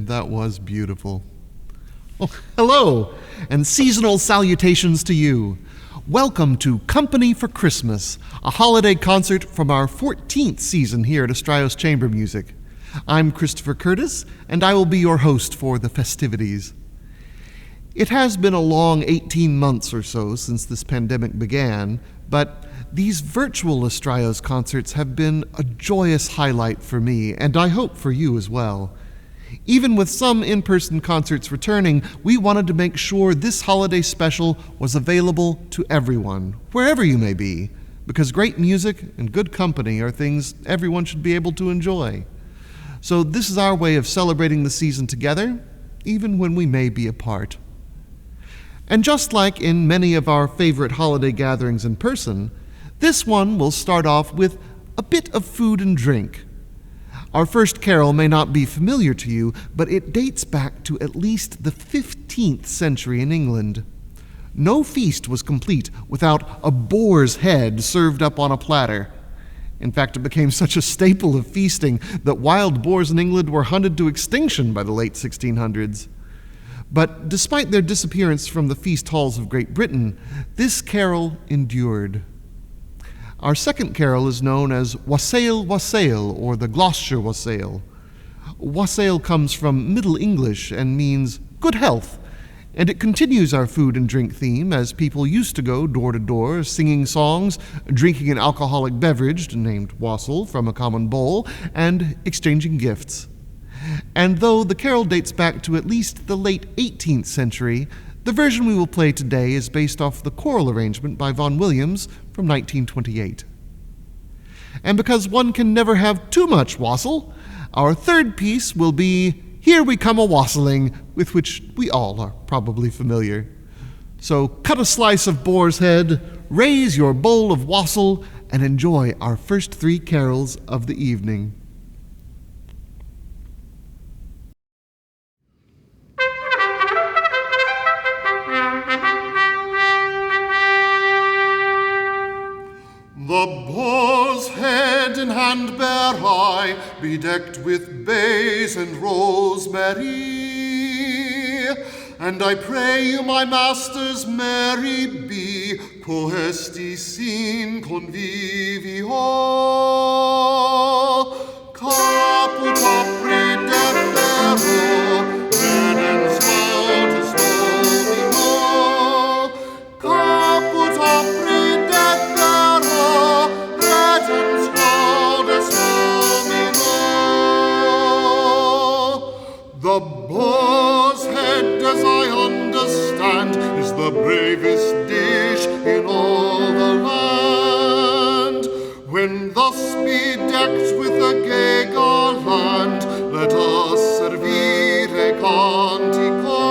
That was beautiful. Oh, hello, and seasonal salutations to you. Welcome to Company for Christmas, a holiday concert from our 14th season here at Astraios Chamber Music. I'm Christopher Curtis, and I will be your host for the festivities. It has been a long 18 months or so since this pandemic began, but these virtual Astraios concerts have been a joyous highlight for me, and I hope for you as well. Even with some in-person concerts returning, we wanted to make sure this holiday special was available to everyone, wherever you may be, because great music and good company are things everyone should be able to enjoy. So this is our way of celebrating the season together, even when we may be apart. And just like in many of our favorite holiday gatherings in person, this one will start off with a bit of food and drink. Our first carol may not be familiar to you, but it dates back to at least the 15th century in England. No feast was complete without a boar's head served up on a platter. In fact, it became such a staple of feasting that wild boars in England were hunted to extinction by the late 1600s. But despite their disappearance from the feast halls of Great Britain, this carol endured. Our second carol is known as Wassail, Wassail, or the Gloucestershire Wassail. Wassail comes from Middle English and means good health, and it continues our food and drink theme as people used to go door to door singing songs, drinking an alcoholic beverage named wassail from a common bowl, and exchanging gifts. And though the carol dates back to at least the late 18th century, the version we will play today is based off the choral arrangement by Vaughan Williams from 1928. And because one can never have too much wassail, our third piece will be Here We Come A-Wassailing, with which we all are probably familiar. So cut a slice of boar's head, raise your bowl of wassail, and enjoy our first three carols of the evening. The boar's head in hand bear I, bedecked with bays and rosemary. And I pray you, my masters, merry be, coesti sin convivio. Caput apre defero, redens laudes domino. Caput apre defero, redens laudes domino. The boar's head, as I understand, is the bravest dish in all the land. When thus bedecked with a gay garland, let us servire cantico.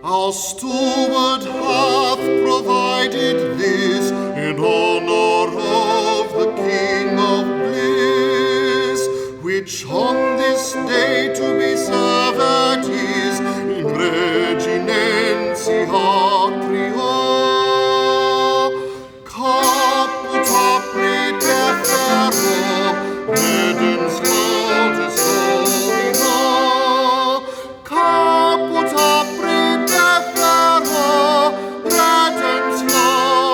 Our steward hath provided this in honor of the King of bliss, which on this day to be served is in reginentia trio. Caput apre defero, redens laudes domino. Caput apre defero, redens laudes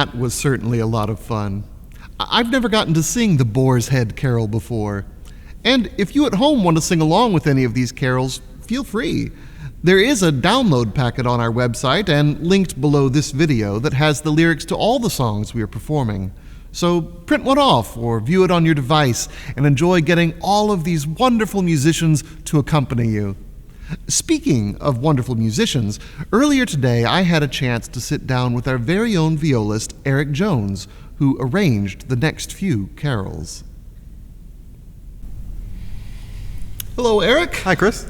That was certainly a lot of fun. I've never gotten to sing the Boar's Head Carol before. And if you at home want to sing along with any of these carols, feel free. There is a download packet on our website and linked below this video that has the lyrics to all the songs we are performing. So print one off or view it on your device and enjoy getting all of these wonderful musicians to accompany you. Speaking of wonderful musicians, earlier today I had a chance to sit down with our very own violist, Eric Jones, who arranged the next few carols. Hello, Eric. Hi, Chris.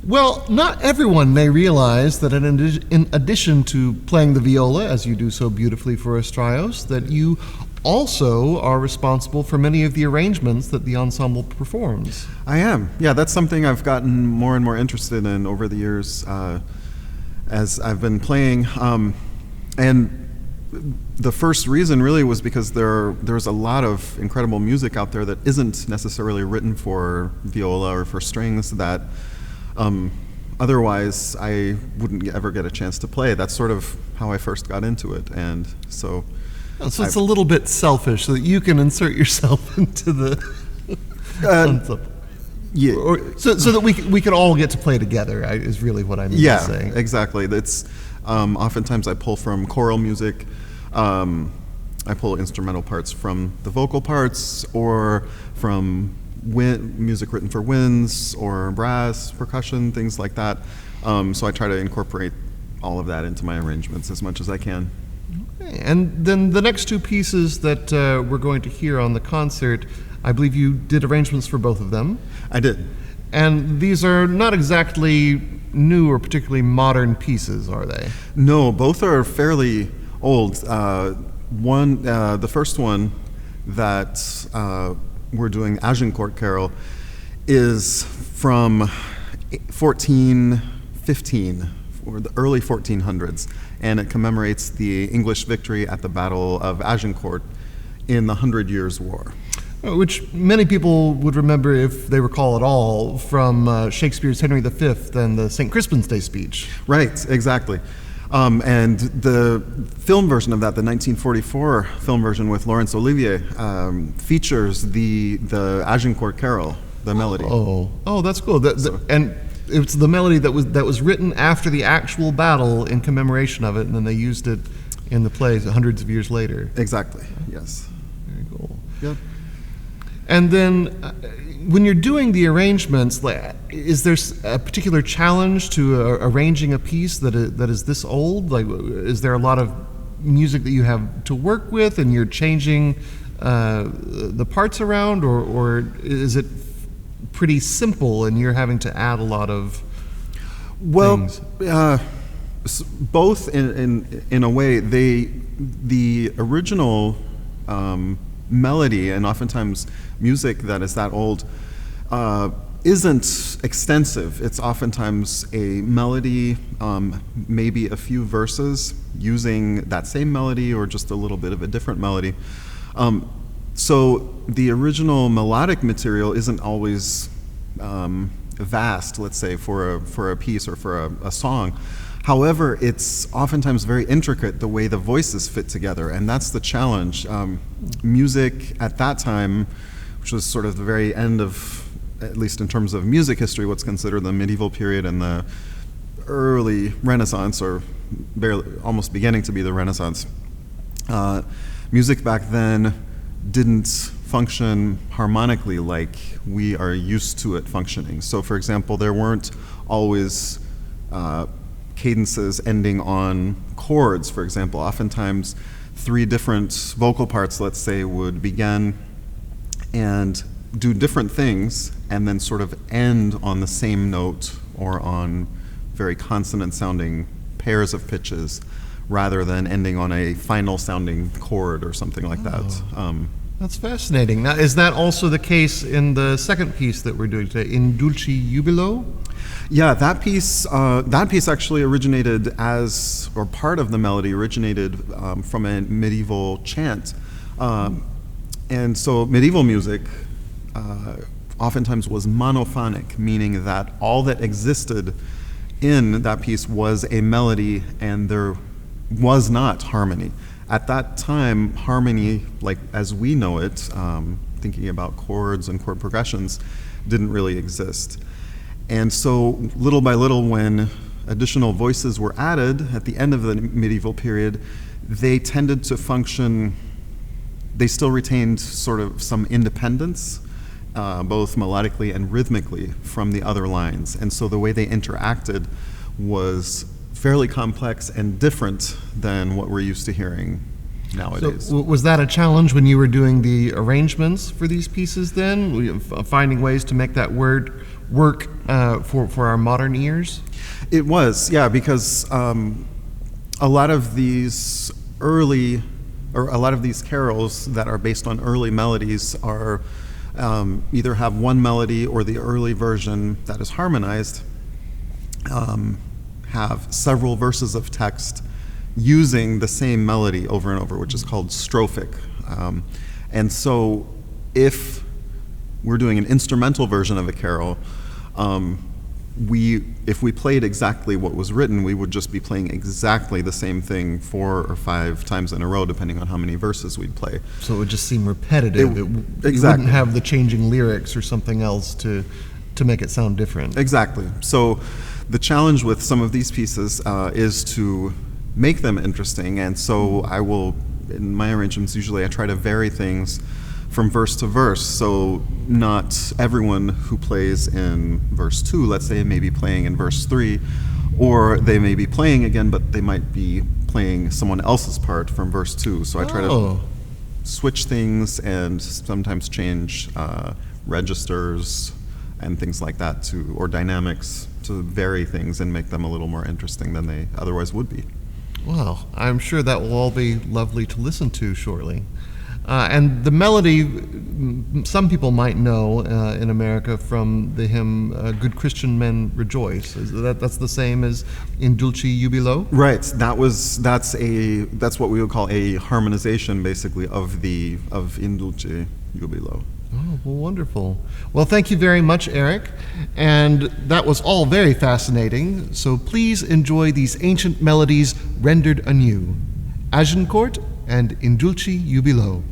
Well, not everyone may realize that in addition to playing the viola, as you do so beautifully for us trios, that you also are responsible for many of the arrangements that the ensemble performs. I am. Yeah, that's something I've gotten more and more interested in over the years as I've been playing. And the first reason really was because there's a lot of incredible music out there that isn't necessarily written for viola or for strings that otherwise I wouldn't ever get a chance to play. That's sort of how I first got into it. And so it's a little bit selfish so that you can insert yourself into the ensemble. Yeah. So that we can all get to play together is really what I mean to say. Yeah, exactly. That's oftentimes I pull from choral music. I pull instrumental parts from the vocal parts or from music written for winds or brass, percussion, things like that. So I try to incorporate all of that into my arrangements as much as I can. Okay. And then the next two pieces that we're going to hear on the concert, I believe you did arrangements for both of them. I did. And these are not exactly new or particularly modern pieces, are they? No, both are fairly old. The first one that we're doing, Agincourt Carol, is from 1415, or the early 1400s, and it commemorates the English victory at the Battle of Agincourt in the 100 Years' War. Which many people would remember, if they recall at all, from Shakespeare's Henry V and the St. Crispin's Day speech. Right, exactly. And the film version of that, the 1944 film version with Laurence Olivier, features the Agincourt Carol, the melody. Oh, that's cool. And it's the melody that was written after the actual battle in commemoration of it, and then they used it in the plays hundreds of years later. Exactly. Yes. Very cool. Yep. And then, when you're doing the arrangements, is there a particular challenge to arranging a piece that is this old? Like, is there a lot of music that you have to work with, and you're changing the parts around, or is it pretty simple, and you're having to add a lot of things? Both in a way. The original melody, and oftentimes music that is that old, isn't extensive. It's oftentimes a melody, maybe a few verses using that same melody or just a little bit of a different melody. So the original melodic material isn't always vast, let's say, for a piece or for a song. However, it's oftentimes very intricate the way the voices fit together, and that's the challenge. Music at that time, which was sort of the very end of, at least in terms of music history, what's considered the medieval period and the early Renaissance, or almost beginning to be the Renaissance. Music back then didn't function harmonically like we are used to it functioning. So, for example, there weren't always cadences ending on chords, for example. Oftentimes, three different vocal parts, let's say, would begin and do different things and then sort of end on the same note or on very consonant-sounding pairs of pitches rather than ending on a final-sounding chord or something like that. That's fascinating. Now, is that also the case in the second piece that we're doing today, In Dulci Jubilo? Yeah, that piece actually originated as, or part of the melody originated from a medieval chant. And so medieval music oftentimes was monophonic, meaning that all that existed in that piece was a melody and there was not harmony. At that time, harmony, like as we know it, thinking about chords and chord progressions, didn't really exist. And so little by little, when additional voices were added at the end of the medieval period, they tended to function, they still retained sort of some independence, both melodically and rhythmically, from the other lines. And so the way they interacted was fairly complex and different than what we're used to hearing nowadays. So was that a challenge when you were doing the arrangements for these pieces then? Finding ways to make that word work for our modern ears? It was, yeah, because a lot of these carols that are based on early melodies are either have one melody, or the early version that is harmonized have several verses of text using the same melody over and over, which is called strophic. And so if we're doing an instrumental version of a carol, if we played exactly what was written, we would just be playing exactly the same thing 4 or 5 times in a row, depending on how many verses we'd play. So it would just seem repetitive. Exactly. You wouldn't have the changing lyrics or something else to make it sound different. Exactly. So the challenge with some of these pieces is to make them interesting, and so I will, in my arrangements, usually I try to vary things from verse to verse, so not everyone who plays in verse 2, let's say, may be playing in verse 3, or they may be playing again, but they might be playing someone else's part from verse 2. So I try to switch things and sometimes change registers and things like that, or dynamics, to vary things and make them a little more interesting than they otherwise would be. Well, I'm sure that will all be lovely to listen to shortly. And the melody, some people might know in America from the hymn "Good Christian Men Rejoice." That's the same as "In Dulce Jubilo"? Right. That's what we would call a harmonization, basically, of "In Dulce Jubilo." Oh, well, wonderful. Well, thank you very much, Eric. And that was all very fascinating. So please enjoy these ancient melodies rendered anew. Agincourt and "In Dulce Jubilo."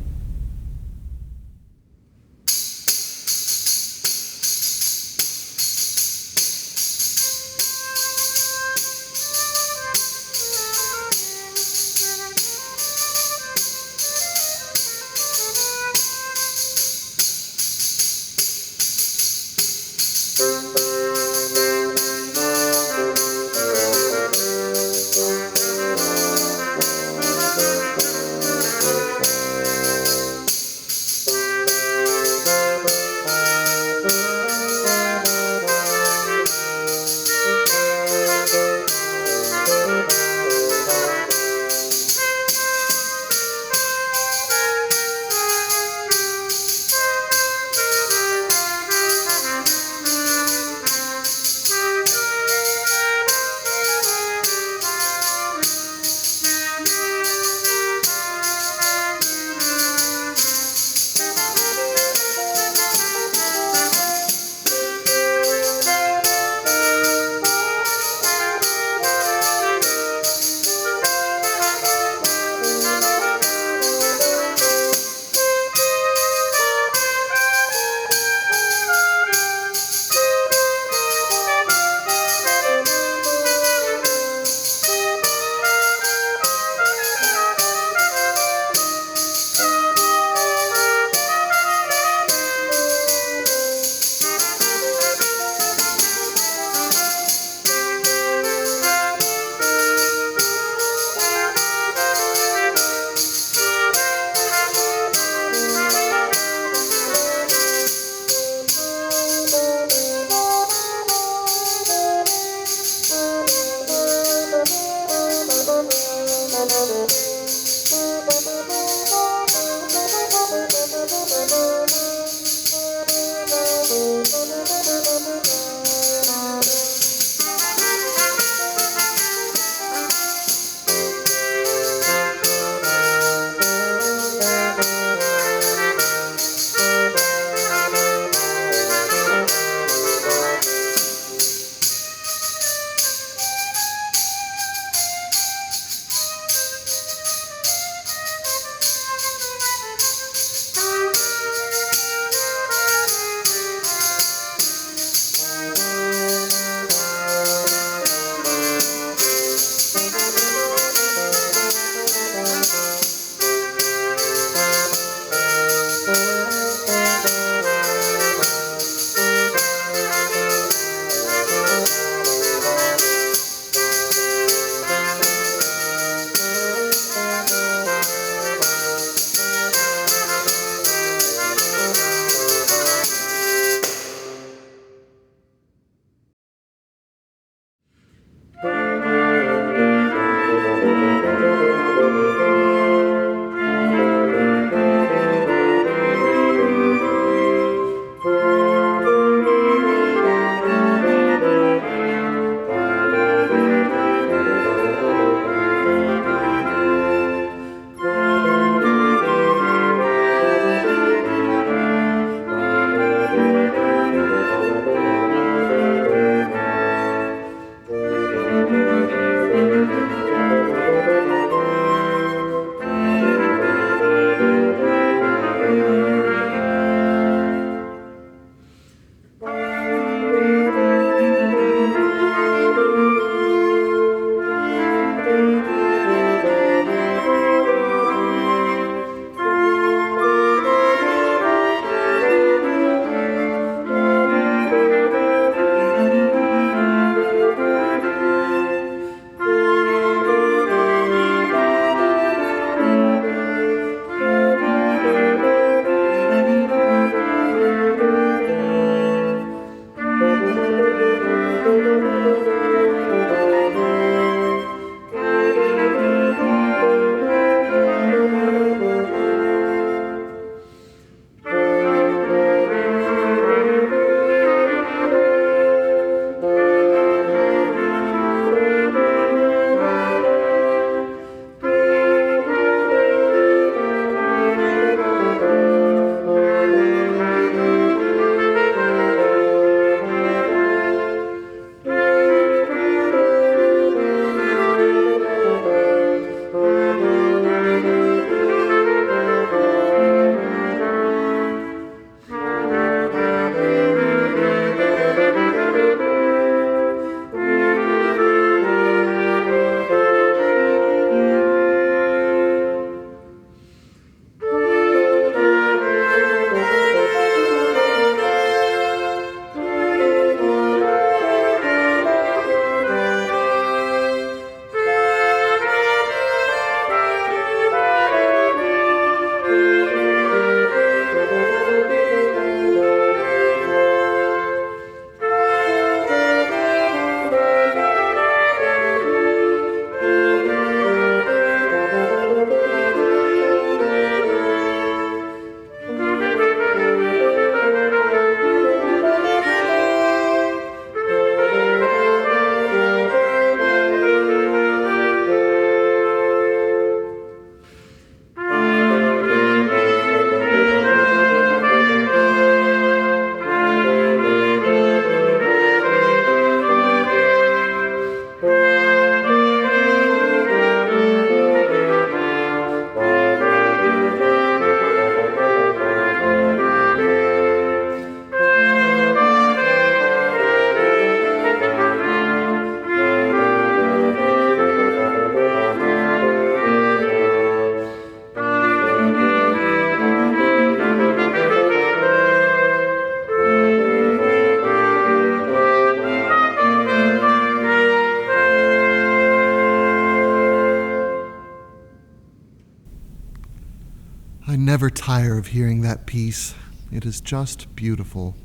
never tire of hearing that piece. It is just beautiful.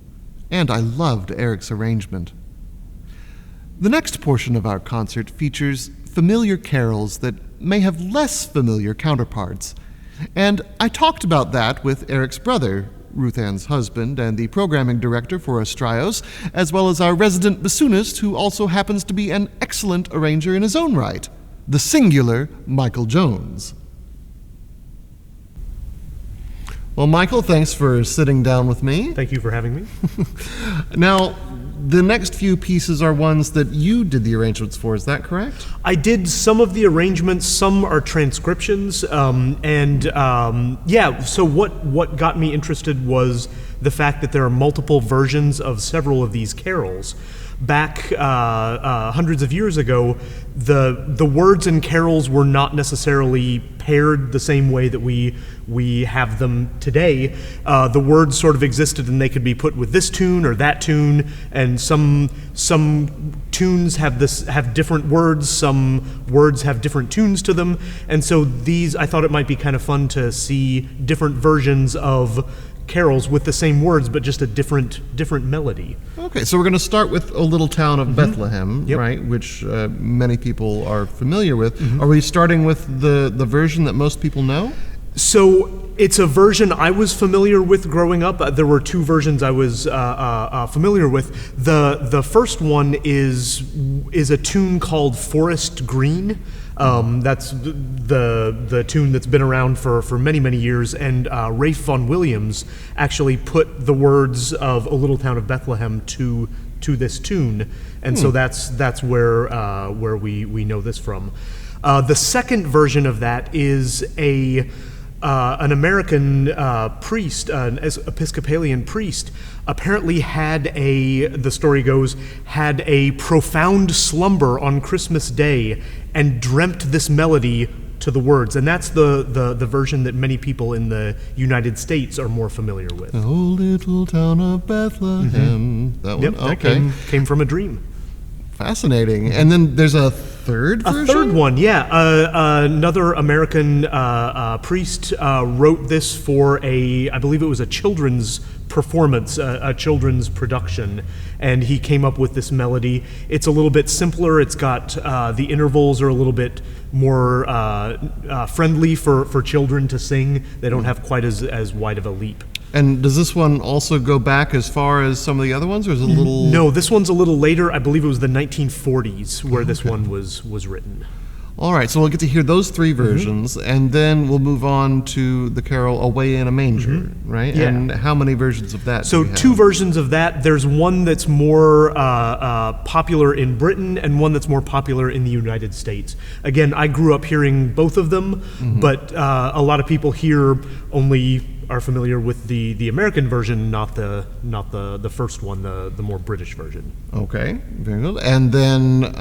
And I loved Eric's arrangement. The next portion of our concert features familiar carols that may have less familiar counterparts. And I talked about that with Eric's brother, Ruth Ann's husband, and the programming director for Astraios, as well as our resident bassoonist, who also happens to be an excellent arranger in his own right, the singular Michael Jones. Well, Michael, thanks for sitting down with me. Thank you for having me. Now, the next few pieces are ones that you did the arrangements for, is that correct? I did some of the arrangements, some are transcriptions, so what got me interested was the fact that there are multiple versions of several of these carols. Back hundreds of years ago, the words in carols were not necessarily paired the same way that we have them today. The words sort of existed, and they could be put with this tune or that tune, and some tunes have different words, some words have different tunes to them, and so I thought it might be kind of fun to see different versions of carols with the same words but just a different melody. Okay, so we're going to start with O Little Town of Bethlehem, Yep. right, which many people are familiar with. Are we starting with the version that most people know? So it's a version I was familiar with growing up. There were two versions I was familiar with. The first one is a tune called Forest Green. That's the tune that's been around for many years, and Rafe Vaughan Williams actually put the words of O Little Town of Bethlehem to this tune, and so that's where we know this from. The second version of that is an American priest, an Episcopalian priest, apparently the story goes, had a profound slumber on Christmas Day and dreamt this melody to the words. And that's the version that many people in the United States are more familiar with. Oh, little town of Bethlehem. That one? Yep, that Okay. came from a dream. Fascinating. And then there's a third version? A third one, yeah. Another American priest wrote this for I believe it was a children's performance, a children's production, and he came up with this melody. It's a little bit simpler. It's got the intervals are a little bit more friendly for children to sing. They don't have quite as wide of a leap. And does this one also go back as far as some of the other ones, or is it a little... No, this one's a little later. I believe it was the 1940s where this one was written. All right, so we'll get to hear those three versions, and then we'll move on to the carol Away in a Manger, right? Yeah. And how many versions of that do So we have? two versions of that. There's one that's more popular in Britain and one that's more popular in the United States. Again, I grew up hearing both of them, but a lot of people here only are familiar with the American version, not the first one, the more British version. Okay, very good. And then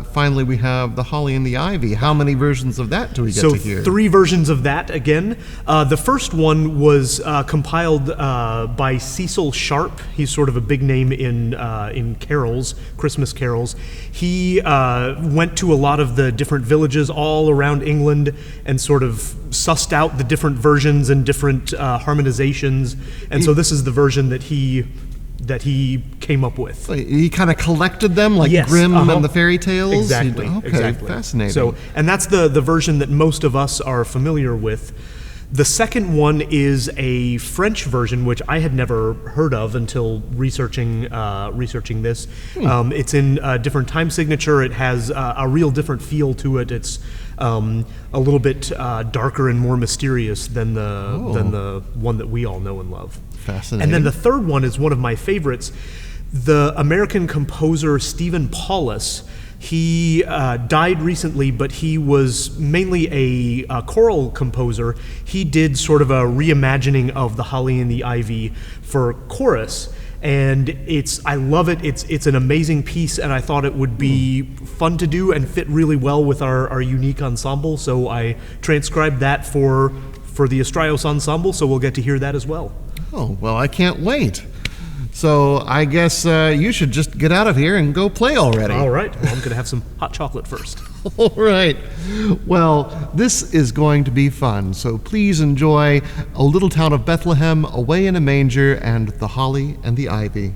finally we have the Holly and the Ivy. How many versions of that do we get to hear? So three versions of that again. The first one was compiled by Cecil Sharp. He's sort of a big name in carols, Christmas carols. He went to a lot of the different villages all around England and sort of sussed out the different versions and different harmonizations, and so this is the version that he came up with. He kind of collected them like Yes, Grimm and the fairy tales? Exactly. Okay, exactly. Fascinating. So, and that's the version that most of us are familiar with. The second one is a French version, which I had never heard of until researching this. It's in a different time signature. It has a real different feel to it. It's a little bit darker and more mysterious than the one that we all know and love. Fascinating. And then the third one is one of my favorites. The American composer Stephen Paulus. He died recently, but he was mainly a choral composer. He did sort of a reimagining of The Holly and the Ivy for chorus, and I love it. It's an amazing piece, and I thought it would be fun to do and fit really well with our unique ensemble. So I transcribed that for the Astraios ensemble. So we'll get to hear that as well. Oh, well, I can't wait. So I guess you should just get out of here and go play already. All right. Well, I'm going to have some hot chocolate first. All right. Well, this is going to be fun. So please enjoy A Little Town of Bethlehem, Away in a Manger, and The Holly and the Ivy.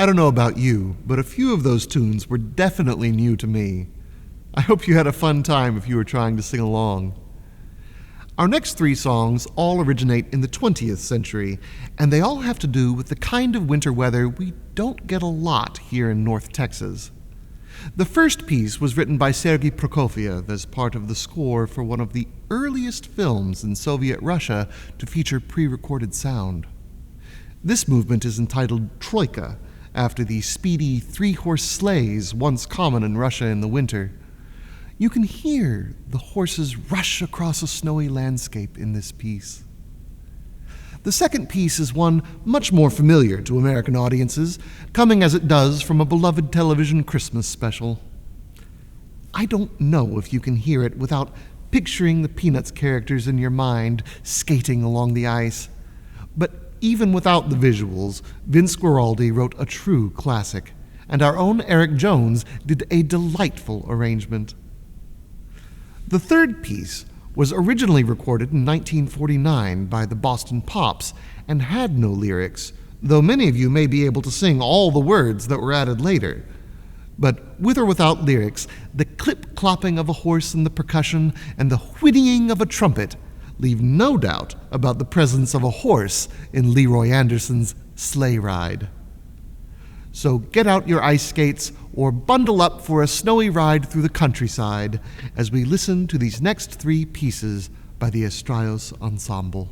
I don't know about you, but a few of those tunes were definitely new to me. I hope you had a fun time if you were trying to sing along. Our next three songs all originate in the 20th century, and they all have to do with the kind of winter weather we don't get a lot here in North Texas. The first piece was written by Sergei Prokofiev as part of the score for one of the earliest films in Soviet Russia to feature pre-recorded sound. This movement is entitled Troika, after the speedy three-horse sleighs once common in Russia in the winter. You can hear the horses rush across a snowy landscape in this piece. The second piece is one much more familiar to American audiences, coming as it does from a beloved television Christmas special. I don't know if you can hear it without picturing the Peanuts characters in your mind skating along the ice. But even without the visuals, Vince Guaraldi wrote a true classic, and our own Eric Jones did a delightful arrangement. The third piece was originally recorded in 1949 by the Boston Pops and had no lyrics, though many of you may be able to sing all the words that were added later. But with or without lyrics, the clip-clopping of a horse in the percussion and the whinnying of a trumpet leave no doubt about the presence of a horse in Leroy Anderson's Sleigh Ride. So get out your ice skates or bundle up for a snowy ride through the countryside as we listen to these next three pieces by the Estrellas Ensemble.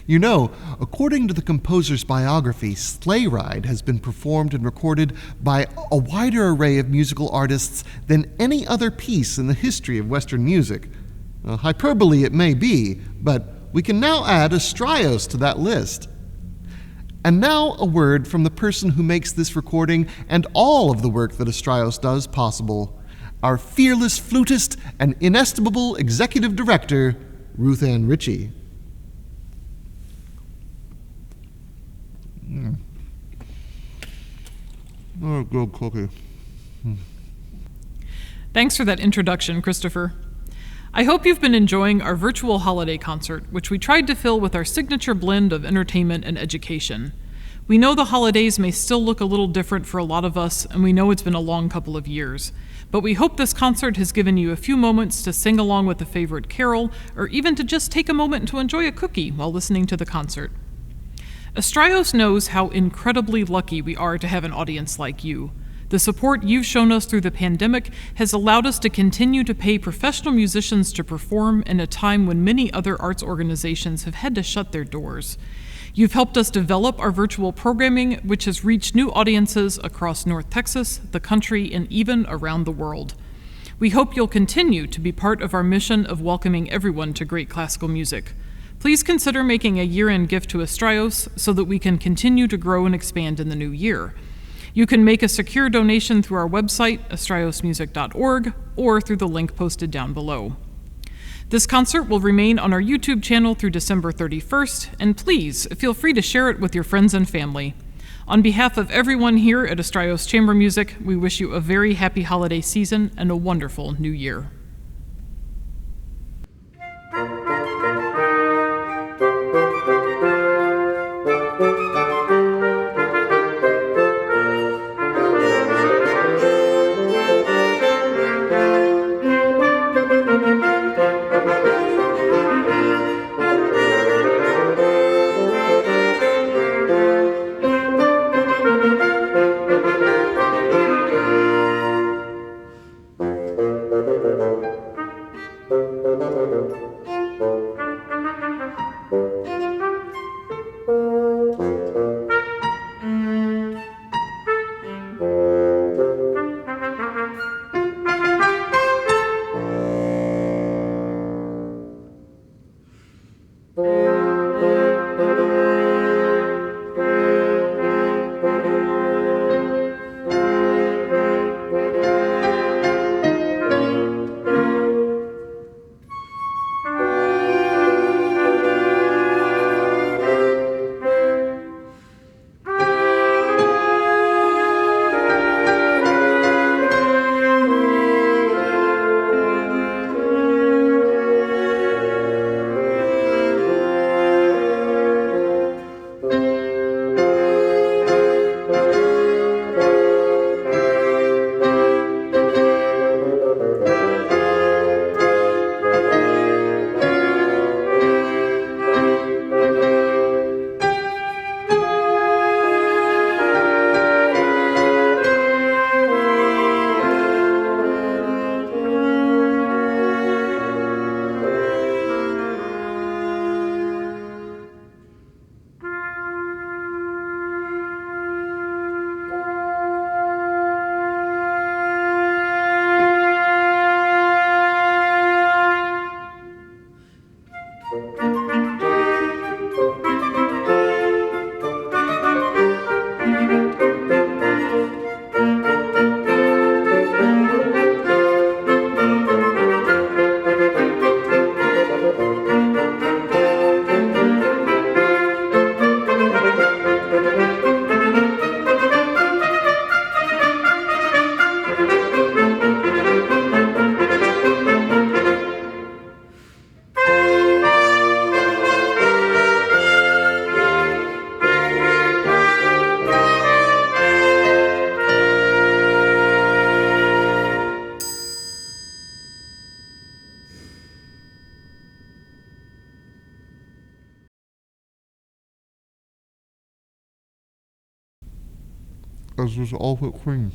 You know, according to the composer's biography, Sleigh Ride has been performed and recorded by a wider array of musical artists than any other piece in the history of Western music. Hyperbole it may be, but we can now add Astraios to that list. And now a word from the person who makes this recording and all of the work that Astraios does possible, our fearless flutist and inestimable executive director, Ruth Ann Ritchie. Oh, good cookie. Thanks for that introduction, Christopher. I hope you've been enjoying our virtual holiday concert, which we tried to fill with our signature blend of entertainment and education. We know the holidays may still look a little different for a lot of us, and we know it's been a long couple of years. But we hope this concert has given you a few moments to sing along with a favorite carol, or even to just take a moment to enjoy a cookie while listening to the concert. Astraios knows how incredibly lucky we are to have an audience like you. The support you've shown us through the pandemic has allowed us to continue to pay professional musicians to perform in a time when many other arts organizations have had to shut their doors. You've helped us develop our virtual programming, which has reached new audiences across North Texas, the country, and even around the world. We hope you'll continue to be part of our mission of welcoming everyone to great classical music. Please consider making a year-end gift to Astraios so that we can continue to grow and expand in the new year. You can make a secure donation through our website, astraiosmusic.org, or through the link posted down below. This concert will remain on our YouTube channel through December 31st, and please feel free to share it with your friends and family. On behalf of everyone here at Astraios Chamber Music, we wish you a very happy holiday season and a wonderful new year. As was all whipped cream.